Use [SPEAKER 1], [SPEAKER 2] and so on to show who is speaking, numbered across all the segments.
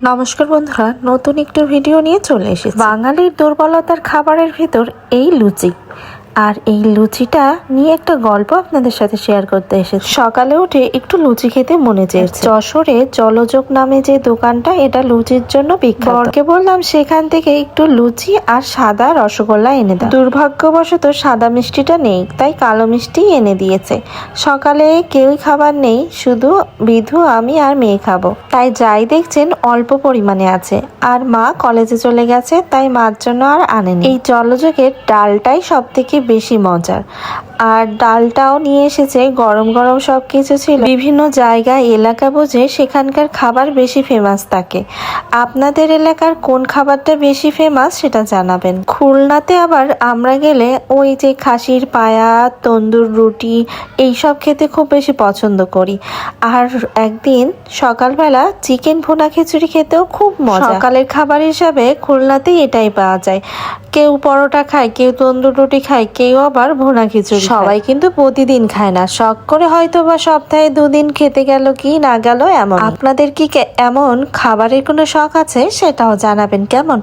[SPEAKER 1] নমস্কার বন্ধুরা, নতুন একটি ভিডিও নিয়ে চলে এসেছি। বাঙালির দুর্বলতার খাবারের ভিতর এই লুচি। আর এই লুচিটা নিয়ে একটা গল্প আপনাদের সাথে শেয়ার করতে এসেছি। সকালে উঠে একটু লুচি খেতে মনে চেয়েছে। যশোরে জলযোগ নামে যে দোকানটা, এটা লুচির জন্য বিখ্যাত। বরকে বললাম সেখান থেকে একটু লুচি আর সাদা রসগোল্লা এনে দাও। দুর্ভাগ্যবশত সাদা মিষ্টিটা নেই, তাই কালো মিষ্টি এনে দিয়েছে। সকালে কেউই খাবার নেই, শুধু বিধু, আমি আর মেয়ে খাবো। তাই যাই দেখছেন অল্প পরিমাণে আছে। আর মা কলেজে চলে গেছে, তাই মার জন্য আর আনেনি। এই জলযোগের ডালটাই সব থেকে বেশি মজার। আর ডালটাও নিয়ে এসেছে, গরম গরম সবকিছু ছিল। বিভিন্ন জায়গায় এলাকা বুঝে সেখানকার খাবার বেশি ফেমাস থাকে। আপনাদের এলাকার কোন খাবারটা বেশি ফেমাস সেটা জানাবেন। খুলনাতে আবার আমরা গেলে ওই যে খাসির পায়া, তন্দুর রুটি এইসব খেতে খুব বেশি পছন্দ করি। আর একদিন সকালবেলা চিকেন ভুনা খিচুড়ি খেতেও খুব মজা। সকালের খাবার হিসাবে খুলনাতেই এটাই পাওয়া যায়। কেউ পরোটা খায়, কেউ তন্দুর রুটি খায়, কেউ আবার ভুনা খিচুড়ি। সবাই কিন্তু প্রতিদিন খায় না, শখ করে হয়তো বা সপ্তাহে 2 দিন খেতে গেল কি না গেল এমন। আপনাদের কি এমন খাবারের কোনো শখ আছে সেটাও জানাবেন। কেমন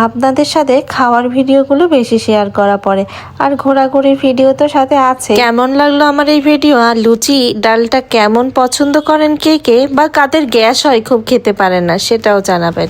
[SPEAKER 1] আপনাদের সাথে খাওয়ার ভিডিওগুলো বেশি শেয়ার করা পড়ে, আর ঘোরাঘুরির ভিডিও তো সাথে আছে। কেমন লাগলো আমার এই ভিডিও, আর লুচি ডালটা কেমন পছন্দ করেন কে কে, বা কাদের গ্যাস হয় খুব খেতে পারেন না, সেটাও জানাবেন।